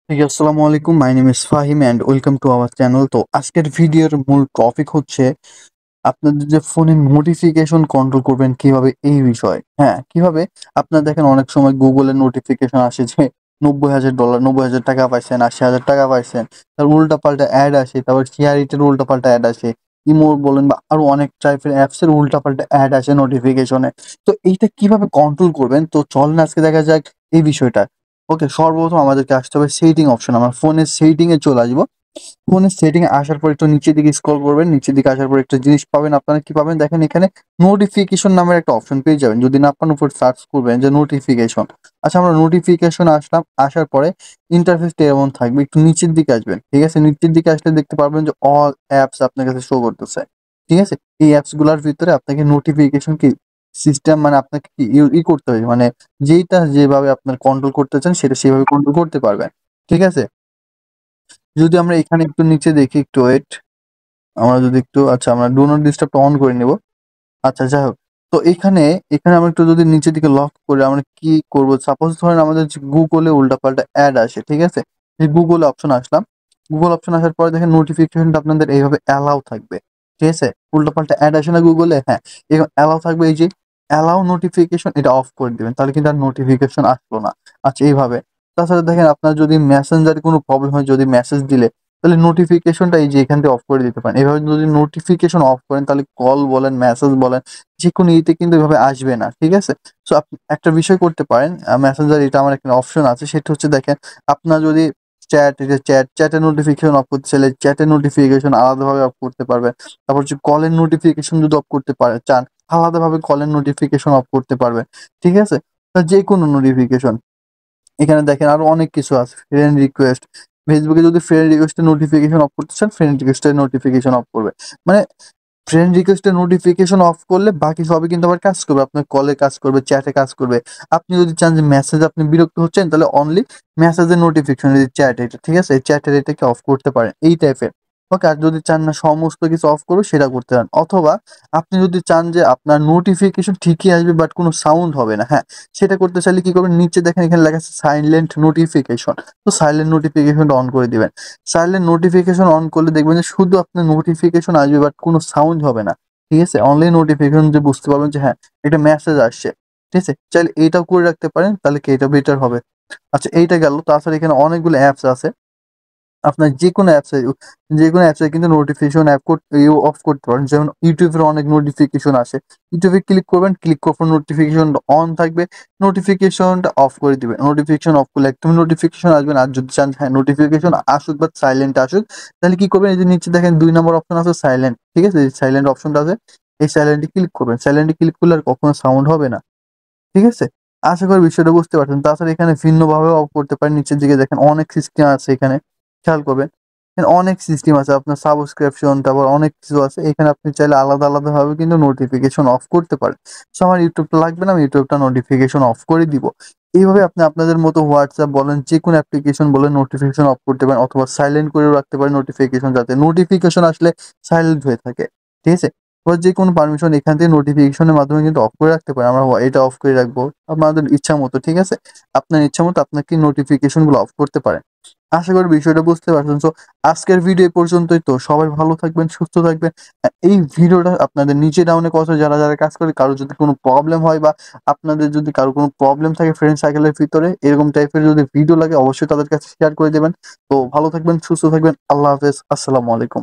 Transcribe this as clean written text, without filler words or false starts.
ঠিক আছে, আসসালামু আলাইকুম। My name is Fahim and welcome to our channel. তো আজকের ভিডিওর মূল টপিক হচ্ছে আপনাদের যে ফোনের নোটিফিকেশন কন্ট্রোল করবেন কিভাবে এই বিষয়। হ্যাঁ, কিভাবে আপনারা দেখেন অনেক সময় গুগলের নোটিফিকেশন আসে যে $৯০,০০০, $৯০,০০০ পাইছেন, $৮০,০০০ পাইছেন। তার উল্টাপাল্টা অ্যাড আসে, তারপর শেয়ার ইটের উল্টাপাল্টা অ্যাড আসে। ইমো বলেন বা আরো অনেক টাইপের অ্যাপসের উল্টাপাল্টা অ্যাড আসে নোটিফিকেশনে। তো এইটা কিভাবে কন্ট্রোল করবেন? তো চলেন আজকে দেখা যাক এই বিষয়টা। ওকে, সর্বপ্রথম আমাদেরকে আসতে হবে সেটিং অপশন। আমরা ফোনের সেটিং এ চলে আসবো। ফোনের সেটিং এ আসার পর একটু নিচের দিকে স্ক্রল করবেন। নিচের দিকে আসার পর একটা জিনিস পাবেন। আপনারা কি পাবেন দেখেন, এখানে নোটিফিকেশন নামের একটা অপশন পেয়ে যাবেন। যদি না পান উপর সার্চ করবেন যে নোটিফিকেশন। আচ্ছা, আমরা নোটিফিকেশন আসলাম। আসার পরে ইন্টারফেসটা এমন থাকবে। একটু নিচের দিকে আসবেন। ঠিক আছে? নিচের দিকে আসলে দেখতে পারবেন যে অল অ্যাপস আপনার কাছে শো করতেছে। ঠিক আছে? এই অ্যাপস গুলার ভিতরে আপনাকে নোটিফিকেশন কি সিস্টেম মানে আপনাকে কি করতে হবে। মানে যেইটা যেভাবে আপনার কন্ট্রোল করতে চান সেটা সেভাবে কন্ট্রোল করতে পারবেন। ঠিক আছে? যদি আমরা এখানে একটু নিচে দেখি, একটু ওয়েট। আমরা যদি একটু আচ্ছা, আমরা ডু নট ডিস্টার্ব টা অন করে নিব। আচ্ছা, যাই হোক। তো এখানে আমরা একটু যদি নিচের দিকে লক করে আমরা কি করব? সাপোজ ধরেন আমাদের যে Google এ উল্টাপাল্টা এড আসে, ঠিক আছে? এই Google অপশন আসলাম। Google অপশন আসার পরে দেখেন নোটিফিকেশনটা আপনাদের এইভাবে অ্যালাও থাকবে। ঠিক আছে? উল্টাপাল্টা এড আসে না Google এ? হ্যাঁ, এরকম অ্যালাও থাকবে। এই যে অ্যালাও নোটিফিকেশন, এটা অফ করে দিবেন। তাহলে কিন্তু আর নোটিফিকেশন আসলো না। আচ্ছা, এইভাবে। তাছাড়া দেখেন আপনার যদি মেসেঞ্জারে কোনো প্রবলেম হয়, যদি মেসেজ দিলে তাহলে নোটিফিকেশনটা এই যে এখান থেকে অফ করে দিতে পারেন। এভাবে যদি নোটিফিকেশন অফ করেন তাহলে কল বলেন, মেসেজ বলেন, যেকোনো ইতে কিন্তু এভাবে আসবে না। ঠিক আছে? সো আপনি একটা বিষয় করতে পারেন, মেসেঞ্জার এটা আমার এখানে অপশন আছে। সেটা হচ্ছে দেখেন, আপনার যদি চ্যাটের নোটিফিকেশন অফ করতে চাইলে চ্যাটের নোটিফিকেশন আলাদাভাবে অফ করতে পারবেন। তারপর হচ্ছে কলের নোটিফিকেশন যদি অফ করতে চান, আলাদাভাবে কলের নোটিফিকেশন অফ করতে পারবেন। ঠিক আছে? যেকোনো নোটিফিকেশন। এখানে দেখেন আরো অনেক কিছু আছে। Friend request. ফেসবুকে যদি ফ্রেন্ড রিকোয়েস্টের নোটিফিকেশন অফ করতে চান, ফ্রেন্ড রিকোয়েস্টের নোটিফিকেশন অফ করবে। মানে ফ্রেন্ড রিকোয়েস্টের নোটিফিকেশন অফ করলে বাকি সবই কিন্তু আবার কাজ করবে। আপনার কলে কাজ করবে, চ্যাটে কাজ করবে। আপনি যদি চান যে মেসেজ আপনি বিরক্ত হচ্ছেন, তাহলে অনলি মেসেজের নোটিফিকেশন, এই যে চ্যাট এটা, ঠিক আছে? এই চ্যাটের এটাকে অফ করতে পারেন। এই টাইপের। ওকে, আর যদি চান না সমস্ত কিছু অফ করবে সেটা করতে পারেন। অথবা আপনি যদি চান যে আপনার নোটিফিকেশন ঠিকই আসবে বাট কোনো সাউন্ড হবে না, হ্যাঁ? সেটা করতে চাইলে কি করবেন? নিচে দেখেন এখানে লেখা আছে সাইলেন্ট নোটিফিকেশন। তো সাইলেন্ট নোটিফিকেশনটা অন করে দিবেন। সাইলেন্ট নোটিফিকেশন অন করলে দেখবেন যে শুধু আপনার নোটিফিকেশন আসবে বাট কোনো সাউন্ড হবে না। ঠিক আছে? অনলি নোটিফিকেশন যে বুঝতে পারবেন যে হ্যাঁ, একটা মেসেজ আসছে। ঠিক আছে? চাইলে এটাও করে রাখতে পারেন, তাহলে কি এটা বেটার হবে। আচ্ছা, এইটা গেল। তাছাড়া এখানে অনেকগুলো অ্যাপস আছে। আপনার যেকোনো অ্যাপসে কিন্তু নোটিফিকেশন অফ করতে পারেন। যেমন YouTube এর অনেক নোটিফিকেশন আসে। YouTube এ ক্লিক করবেন, ক্লিক করার পর নোটিফিকেশনটা অন থাকবে। নোটিফিকেশনটা অফ করে দিবেন। নোটিফিকেশন অফ করলে একদমই নোটিফিকেশন আসবে না। আর যদি চান হ্যাঁ, নোটিফিকেশন আসুক বাট সাইলেন্ট আসুক, তাহলে কি করবেন? এই যে নিচে দেখেন ২ নাম্বার অপশন আছে সাইলেন্ট। ঠিক আছে? এই সাইলেন্ট অপশনটা আছে। এই সাইলেন্টে ক্লিক করবেন। সাইলেন্টে ক্লিক করলে আর কখনো সাউন্ড হবে না। ঠিক আছে? আশা করি বিষয়টা বুঝতে পারছেন। তাছাড়া এখানে ভিন্নভাবেও অফ করতে পারেন। নিচের দিকে দেখেন অনেক সিস্টেম আছে এখানে। খেয়াল করবেন। এখানে অনেক সিস্টেম আছে। আপনার সাবস্ক্রিপশন, তারপর অনেক কিছু আছে। এখানে আপনি চাইলে আলাদাভাবে কিন্তু নোটিফিকেশন অফ করতে পারেন। সো আমার YouTube টা লাগবে না। আমি YouTube টা নোটিফিকেশন অফ করে দিব। এইভাবে আপনি আপনাদের মতো WhatsApp বলেন, যেকোনো অ্যাপ্লিকেশন বলেন নোটিফিকেশন অফ করতে পারেন, অথবা সাইলেন্ট করেও রাখতে পারেন নোটিফিকেশন, যাতে নোটিফিকেশন আসলে সাইলেন্ট হয়ে থাকে। ঠিক আছে? এবার যেকোনো পারমিশন এখান থেকে নোটিফিকেশনের মাধ্যমে কিন্তু অফ করে রাখতে পারেন। আমরা এটা অফ করে রাখবো। আপনাদের ইচ্ছামত, ঠিক আছে? আপনার ইচ্ছামত আপনাকে নোটিফিকেশন গুলো অফ করতে পারেন। আশা করি বিষয়টা বুঝতে পারছেন। সো আজকের ভিডিও এ পর্যন্তই। তো সবাই ভালো থাকবেন, সুস্থ থাকবেন। এই ভিডিওটা আপনাদের নিচে ডাউনে কথা যারা কাজ করে, কারো যদি কোনো প্রবলেম হয় বা আপনাদের যদি কারো কোনো প্রবলেম থাকে ফ্রেন্ড সার্কেলের ভিতরে, এরকম টাইপের যদি ভিডিও লাগে অবশ্যই তাদের কাছে শেয়ার করে দিবেন। তো ভালো থাকবেন, সুস্থ থাকবেন। আল্লাহ হাফেজ। আসসালামু আলাইকুম।